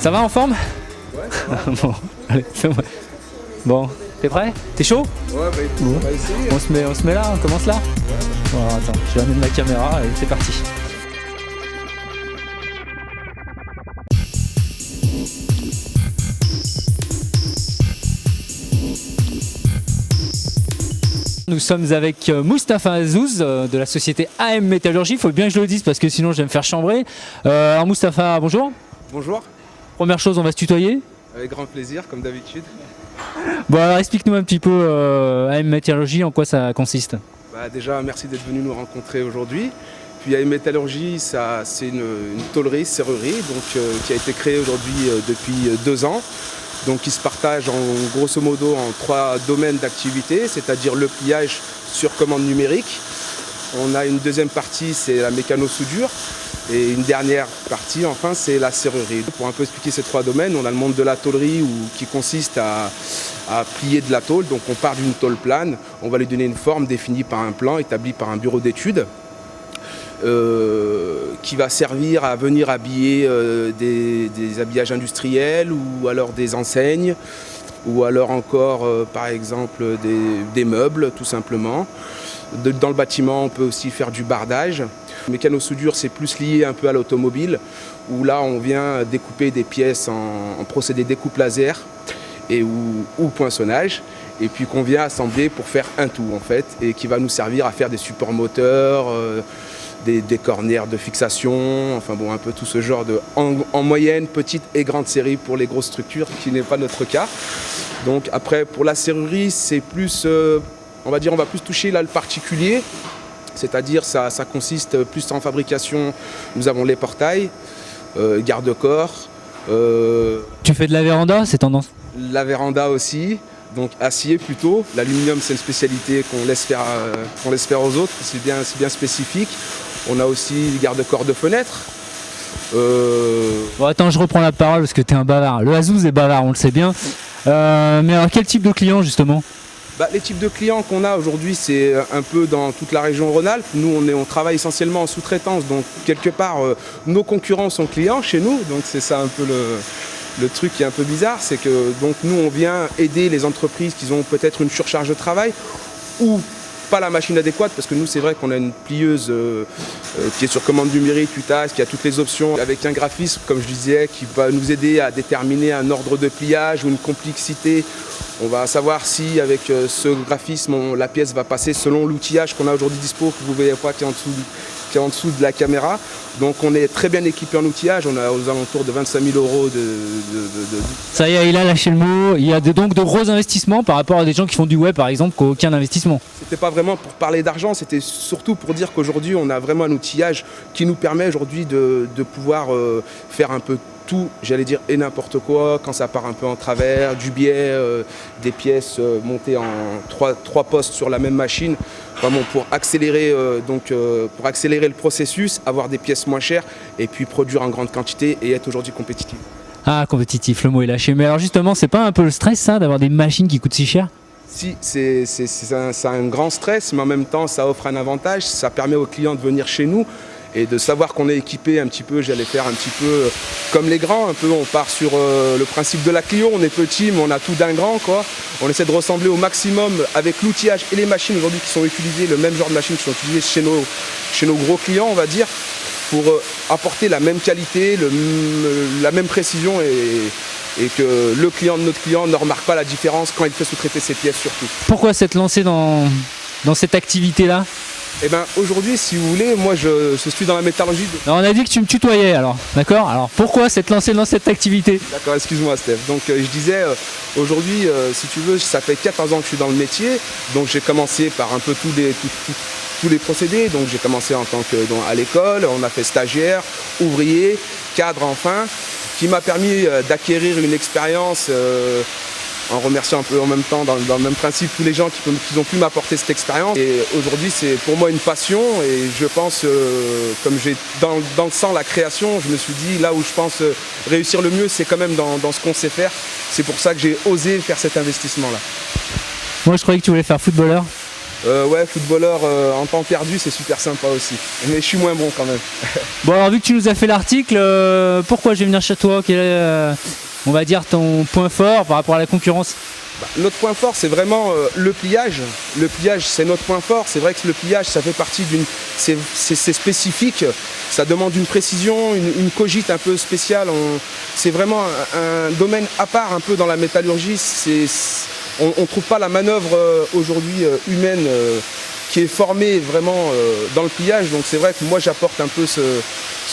Ça va en forme? Ouais, ça va. Bon, allez, c'est bon. Bon, t'es prêt? T'es chaud? Ouais, bah, on va essayer. On se met là, on commence là? Bon, alors, attends, je vais amener ma caméra et c'est parti. Nous sommes avec Moustapha Azouz de la société AM Métallurgie. Il faut bien que je le dise parce que sinon je vais me faire chambrer. Alors Moustapha, bonjour. Bonjour, Première chose, on va se tutoyer. avec grand plaisir, comme d'habitude. Bon alors explique-nous un petit peu AM Métallurgie, en quoi ça consiste. Bah, déjà, merci d'être venu nous rencontrer aujourd'hui. Puis AM Métallurgie, c'est une tôlerie, serrurerie, donc, qui a été créée aujourd'hui depuis 2 ans. Donc qui se partage grosso modo en 3 domaines d'activité, c'est-à-dire le pliage sur commande numérique. On a une deuxième partie, c'est la mécano-soudure. Et une dernière partie, enfin, c'est la serrurerie. Pour un peu expliquer ces 3 domaines, on a le monde de la tôlerie qui consiste à plier de la tôle. Donc on part d'une tôle plane, on va lui donner une forme définie par un plan établi par un bureau d'études. Qui va servir à venir habiller des habillages industriels ou alors des enseignes ou alors encore par exemple des meubles tout simplement. Dans le bâtiment on peut aussi faire du bardage. Mécano-soudure c'est plus lié un peu à l'automobile où là on vient découper des pièces en procédé découpe laser ou poinçonnage. Et puis qu'on vient assembler pour faire un tout en fait et qui va nous servir à faire des supports moteurs, des cornières de fixation, enfin bon un peu tout ce genre de en moyenne, petite et grande série pour les grosses structures qui n'est pas notre cas. Donc après pour la serrurerie c'est plus, on va plus toucher là le particulier, c'est-à-dire ça consiste plus en fabrication, nous avons les portails, garde-corps. Tu fais de la véranda, c'est tendance? La véranda aussi. Donc acier plutôt, l'aluminium c'est une spécialité qu'on laisse faire aux autres, c'est bien spécifique. On a aussi les garde-corps de fenêtres. Bon attends, je reprends la parole parce que t'es un bavard. Le Azouz est bavard, on le sait bien. Mais alors quel type de client justement? Les types de clients qu'on a aujourd'hui c'est un peu dans toute la région Rhône-Alpes. Nous on travaille essentiellement en sous-traitance, donc quelque part nos concurrents sont clients chez nous, donc c'est ça un peu le truc qui est un peu bizarre, c'est que donc nous on vient aider les entreprises qui ont peut-être une surcharge de travail ou pas la machine adéquate, parce que nous c'est vrai qu'on a une plieuse qui est sur commande numérique, UTAS, qui a toutes les options avec un graphisme comme je disais qui va nous aider à déterminer un ordre de pliage ou une complexité. On va savoir si avec ce graphisme la pièce va passer selon l'outillage qu'on a aujourd'hui dispo, que vous voyez pas qui est en dessous de la caméra. Donc on est très bien équipé en outillage, on a aux alentours de 25 000 € Ça y est, il a lâché le mot. Il y a donc de gros investissements par rapport à des gens qui font du web par exemple, qui n'ont aucun investissement. C'était pas vraiment pour parler d'argent, c'était surtout pour dire qu'aujourd'hui on a vraiment un outillage qui nous permet aujourd'hui de pouvoir faire un peu tout, j'allais dire, et n'importe quoi, quand ça part un peu en travers, du biais, des pièces montées en 3 postes sur la même machine, vraiment pour accélérer le processus, avoir des pièces moins chères et puis produire en grande quantité et être aujourd'hui compétitif. Ah, compétitif, le mot est lâché. Mais alors justement, c'est pas un peu le stress ça, d'avoir des machines qui coûtent si cher? Si, c'est un grand stress, mais en même temps ça offre un avantage, ça permet aux clients de venir chez nous et de savoir qu'on est équipé un petit peu, j'allais faire un petit peu comme les grands, un peu on part sur le principe de la Clio, on est petit mais on a tout d'un grand quoi. On essaie de ressembler au maximum avec l'outillage et les machines aujourd'hui qui sont utilisées, le même genre de machines qui sont utilisées chez nos gros clients on va dire, pour apporter la même qualité, la même précision et que le client de notre client ne remarque pas la différence quand il fait sous-traiter ses pièces surtout. Pourquoi s'être lancé dans cette activité-là? Eh bien aujourd'hui, si vous voulez, moi je suis dans la métallurgie. Non, on a dit que tu me tutoyais alors, d'accord? Alors pourquoi s'être lancé dans cette activité? D'accord, excuse-moi Steph. Donc je disais, aujourd'hui, si tu veux, ça fait 14 ans que je suis dans le métier. Donc j'ai commencé par un peu tous les procédés. Donc j'ai commencé en tant à l'école, on a fait stagiaire, ouvrier, cadre enfin, qui m'a permis d'acquérir une expérience en remerciant un peu en même temps, dans le même principe, tous les gens qui ont pu m'apporter cette expérience. Et aujourd'hui, c'est pour moi une passion et je pense, comme j'ai dans le sang la création, je me suis dit, là où je pense réussir le mieux, c'est quand même dans ce qu'on sait faire. C'est pour ça que j'ai osé faire cet investissement-là. Moi, je croyais que tu voulais faire footballeur. Ouais, footballeur en temps perdu, c'est super sympa aussi. Mais je suis moins bon quand même. Bon alors vu que tu nous as fait l'article, pourquoi je vais venir chez toi? Quel est, on va dire, ton point fort par rapport à la concurrence? Notre point fort, c'est vraiment le pliage. Le pliage, c'est notre point fort. C'est vrai que le pliage, ça fait partie d'une... C'est spécifique. Ça demande une précision, une cogite un peu spéciale. C'est vraiment un domaine à part un peu dans la métallurgie. On ne trouve pas la manœuvre aujourd'hui humaine qui est formée vraiment dans le pliage. Donc c'est vrai que moi, j'apporte un peu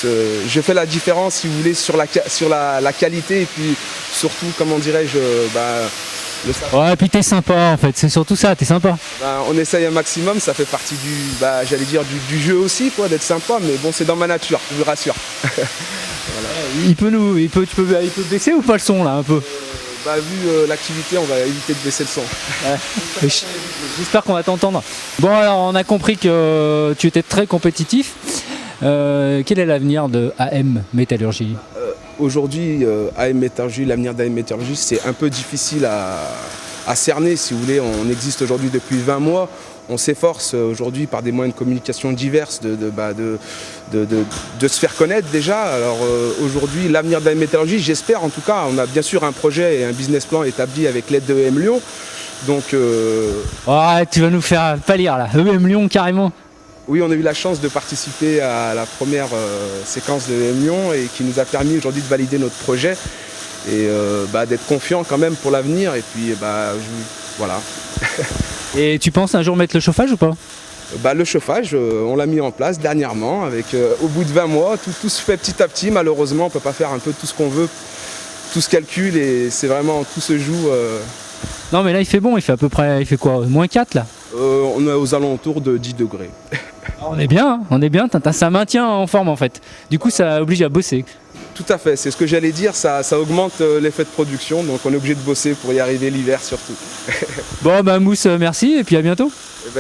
je fais la différence, si vous voulez, sur la qualité et puis surtout, comment dirais-je, ouais, et puis t'es sympa en fait, c'est surtout ça, t'es sympa. On essaye un maximum, ça fait partie j'allais dire du jeu aussi, quoi, d'être sympa, mais bon, c'est dans ma nature, je vous rassure. Voilà. Il peut baisser ou pas le son là un peu? Vu l'activité, on va éviter de baisser le son. Ouais. J'espère qu'on va t'entendre. Bon alors, on a compris que tu étais très compétitif. Quel est l'avenir de AM Métallurgie? Aujourd'hui, AM Métallurgie, l'avenir d'AM Métallurgie, c'est un peu difficile à cerner, si vous voulez. On existe aujourd'hui depuis 20 mois. On s'efforce aujourd'hui par des moyens de communication divers de se faire connaître déjà. Alors aujourd'hui, l'avenir d'AM Métallurgie, j'espère en tout cas, on a bien sûr un projet et un business plan établi avec l'aide de EM Lyon. Donc, ouais, tu vas nous faire pâlir là, EM Lyon carrément. Oui, on a eu la chance de participer à la première séquence de EM Lyon et qui nous a permis aujourd'hui de valider notre projet et d'être confiant quand même pour l'avenir. Et puis, voilà. Et tu penses un jour mettre le chauffage ou pas? Le chauffage, on l'a mis en place dernièrement. Au bout de 20 mois, tout se fait petit à petit. Malheureusement, on ne peut pas faire un peu tout ce qu'on veut, tout se calcule et c'est vraiment, tout se joue. Non mais là il fait bon, il fait à peu près, il fait quoi, -4 là? On est aux alentours de 10 degrés. On est bien, hein, on est bien, ça maintient en forme en fait. Du coup ça oblige à bosser. Tout à fait, c'est ce que j'allais dire, ça augmente l'effet de production, donc on est obligé de bosser pour y arriver l'hiver surtout. Bon Mousse, merci et puis à bientôt.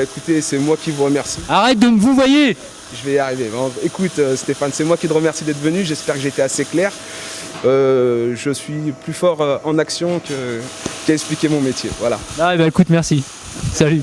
Écoutez, c'est moi qui vous remercie. Arrête de me vous voyez. Je vais y arriver. Bon, écoute Stéphane, c'est moi qui te remercie d'être venu, j'espère que j'ai été assez clair. Je suis plus fort en action qu'à expliquer mon métier, voilà. Ah, écoute, merci. Salut.